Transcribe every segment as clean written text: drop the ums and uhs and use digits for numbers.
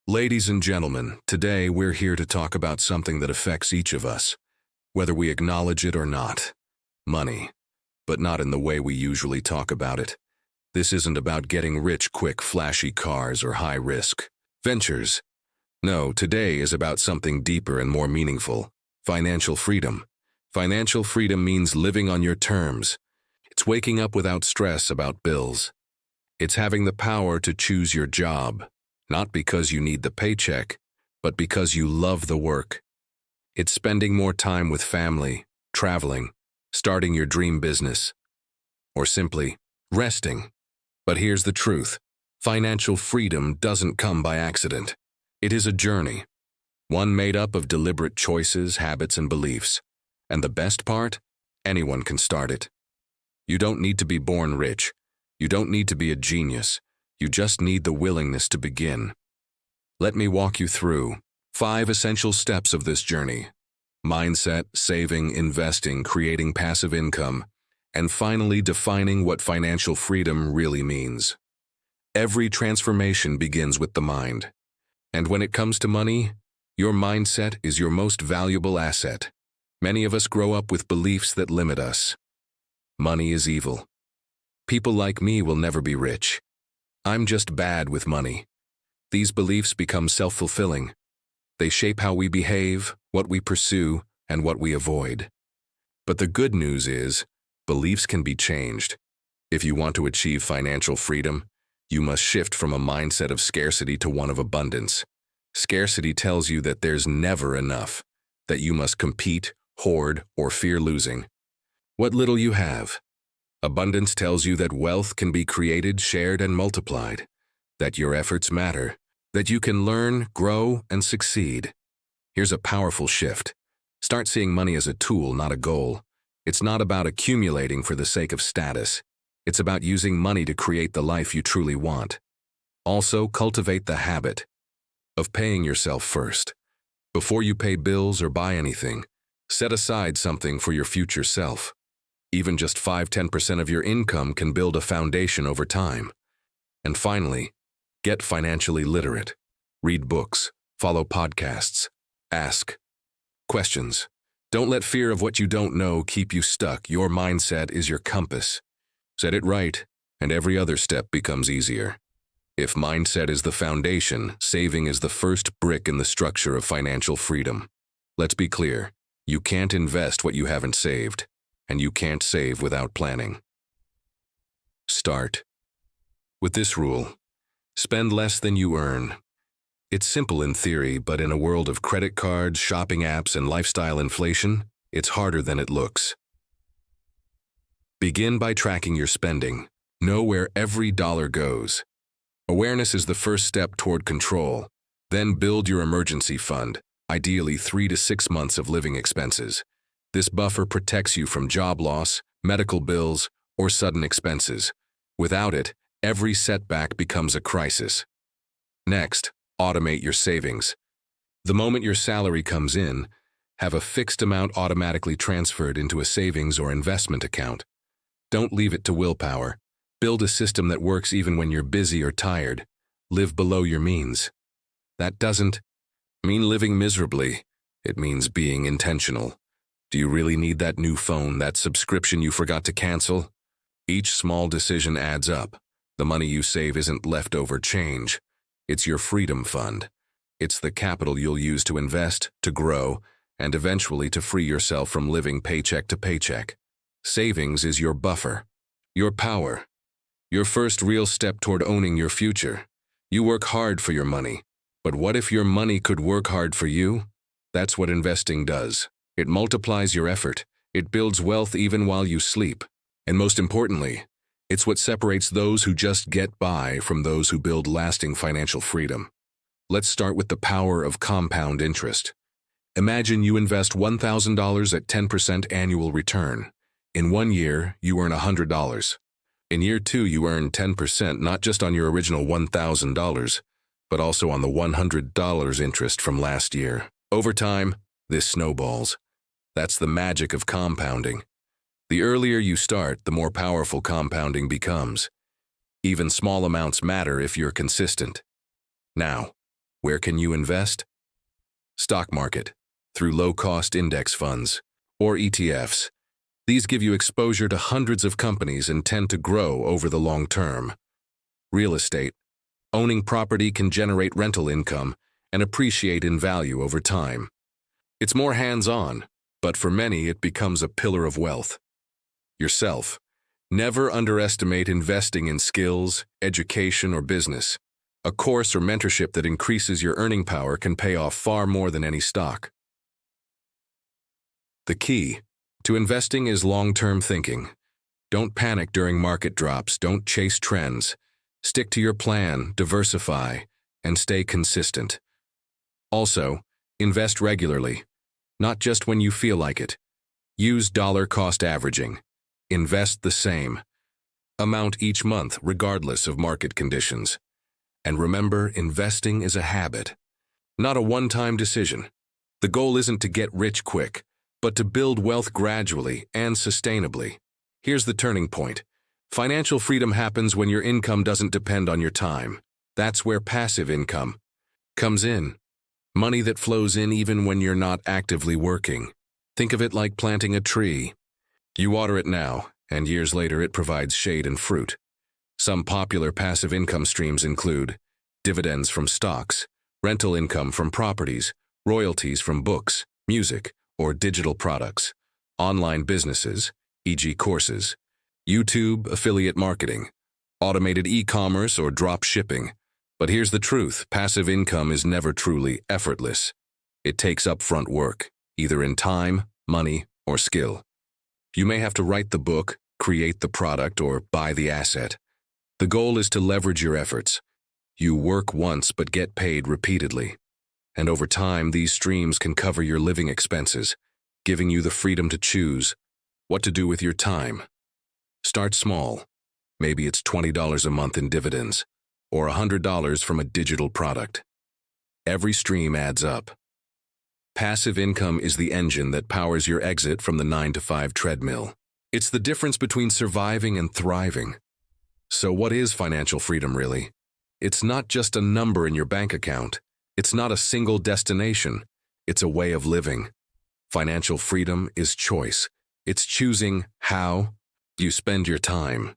Ladies and gentlemen, today we're here to talk about something that affects each of us, whether we acknowledge it or not. Money, but not in the way we usually talk about it. This isn't about getting rich quick, flashy cars, or high-risk ventures. No, today is about something deeper and more meaningful: financial freedom. Financial freedom means living on your terms. It's waking up without stress about bills. It's having the power to choose your job, not because you need the paycheck, but because you love the work. It's spending more time with family, traveling, starting your dream business, or simply resting. But here's the truth: financial freedom doesn't come by accident. It is a journey, one made up of deliberate choices, habits, and beliefs. And the best part? Anyone can start it. You don't need to be born rich. You don't need to be a genius. You just need the willingness to begin. Let me walk you through 5 essential steps of this journey: mindset, saving, investing, creating passive income, and finally defining what financial freedom really means. Every transformation begins with the mind. And when it comes to money, your mindset is your most valuable asset. Many of us grow up with beliefs that limit us. Money is evil. People like me will never be rich. I'm just bad with money. These beliefs become self-fulfilling. They shape how we behave, what we pursue, and what we avoid. But the good news is, beliefs can be changed. If you want to achieve financial freedom, you must shift from a mindset of scarcity to one of abundance. Scarcity tells you that there's never enough, that you must compete, hoard, or fear losing what little you have. Abundance tells you that wealth can be created, shared, and multiplied, that your efforts matter, that you can learn, grow, and succeed. Here's a powerful shift. Start seeing money as a tool, not a goal. It's not about accumulating for the sake of status. It's about using money to create the life you truly want. Also, cultivate the habit of paying yourself first. Before you pay bills or buy anything, set aside something for your future self. Even just 5–10% of your income can build a foundation over time. And finally, get financially literate. Read books, follow podcasts, ask questions. Don't let fear of what you don't know keep you stuck. Your mindset is your compass. Set it right, and every other step becomes easier. If mindset is the foundation, saving is the first brick in the structure of financial freedom. Let's be clear: you can't invest what you haven't saved, and you can't save without planning. Start with this rule: spend less than you earn. It's simple in theory, but in a world of credit cards, shopping apps, and lifestyle inflation, it's harder than it looks. Begin by tracking your spending. Know where every dollar goes. Awareness is the first step toward control. Then build your emergency fund, ideally 3 to 6 months of living expenses. This buffer protects you from job loss, medical bills, or sudden expenses. Without it, every setback becomes a crisis. Next, automate your savings. The moment your salary comes in, have a fixed amount automatically transferred into a savings or investment account. Don't leave it to willpower. Build a system that works even when you're busy or tired. Live below your means. That doesn't mean living miserably. It means being intentional. Do you really need that new phone, that subscription you forgot to cancel? Each small decision adds up. The money you save isn't leftover change. It's your freedom fund. It's the capital you'll use to invest, to grow, and eventually to free yourself from living paycheck to paycheck. Savings is your buffer, your power, your first real step toward owning your future. You work hard for your money, but what if your money could work hard for you? That's what investing does. It multiplies your effort. It builds wealth even while you sleep. And most importantly, it's what separates those who just get by from those who build lasting financial freedom. Let's start with the power of compound interest. Imagine you invest $1,000 at 10% annual return. In 1 year, you earn $100. In year 2, you earn 10% not just on your original $1,000, but also on the $100 interest from last year. Over time, this snowballs. That's the magic of compounding. The earlier you start, the more powerful compounding becomes. Even small amounts matter if you're consistent. Now, Where can you invest? Stock market, through low-cost index funds, or ETFs. These give you exposure to hundreds of companies and tend to grow over the long term. Real estate. Owning property can generate rental income and appreciate in value over time. It's more hands-on, but for many it becomes a pillar of wealth. Yourself. Never underestimate investing in skills, education, or business. A course or mentorship that increases your earning power can pay off far more than any stock. The key to investing is long-term thinking. Don't panic during market drops, don't chase trends. Stick to your plan, diversify, and stay consistent. Also, invest regularly, not just when you feel like it. Use dollar-cost averaging. Invest the same amount each month, regardless of market conditions. And remember, investing is a habit, not a one-time decision. The goal isn't to get rich quick, but to build wealth gradually and sustainably. Here's the turning point. Financial freedom happens when your income doesn't depend on your time. That's where passive income comes in. Money that flows in even when you're not actively working. Think of it like planting a tree. You water it now, and years later it provides shade and fruit. Some popular passive income streams include dividends from stocks, rental income from properties, royalties from books, music, or digital products, online businesses, e.g. courses, YouTube affiliate marketing, automated e-commerce or drop shipping. But here's the truth, passive income is never truly effortless. It takes upfront work, either in time, money, or skill. You may have to write the book, create the product, or buy the asset. The goal is to leverage your efforts. You work once but get paid repeatedly. And over time, these streams can cover your living expenses, giving you the freedom to choose what to do with your time. Start small. Maybe it's $20 a month in dividends, or $100 from a digital product. Every stream adds up. Passive income is the engine that powers your exit from the 9-to-5 treadmill. It's the difference between surviving and thriving. So what is financial freedom really? It's not just a number in your bank account. It's not a single destination. It's a way of living. Financial freedom is choice. It's choosing how you spend your time.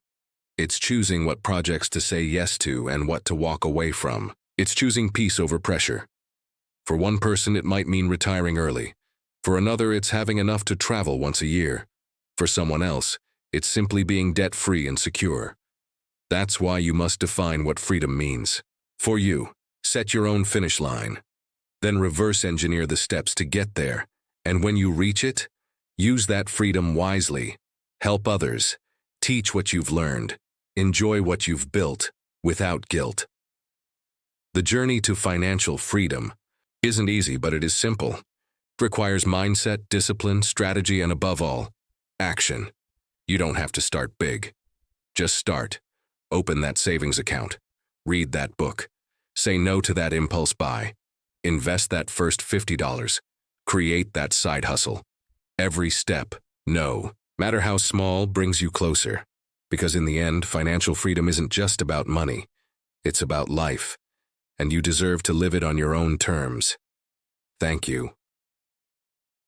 It's choosing what projects to say yes to and what to walk away from. It's choosing peace over pressure. For one person, it might mean retiring early. For another, it's having enough to travel once a year. For someone else, it's simply being debt-free and secure. That's why you must define what freedom means. For you, set your own finish line. Then reverse engineer the steps to get there. And when you reach it, use that freedom wisely. Help others. Teach what you've learned. Enjoy what you've built without guilt. The journey to financial freedom isn't easy, but it is simple. It requires mindset, discipline, strategy, and above all, action. You don't have to start big. Just start. Open that savings account. Read that book. Say no to that impulse buy. Invest that first $50. Create that side hustle. Every step, no matter how small, brings you closer. Because in the end, financial freedom isn't just about money. It's about life. And you deserve to live it on your own terms. Thank you.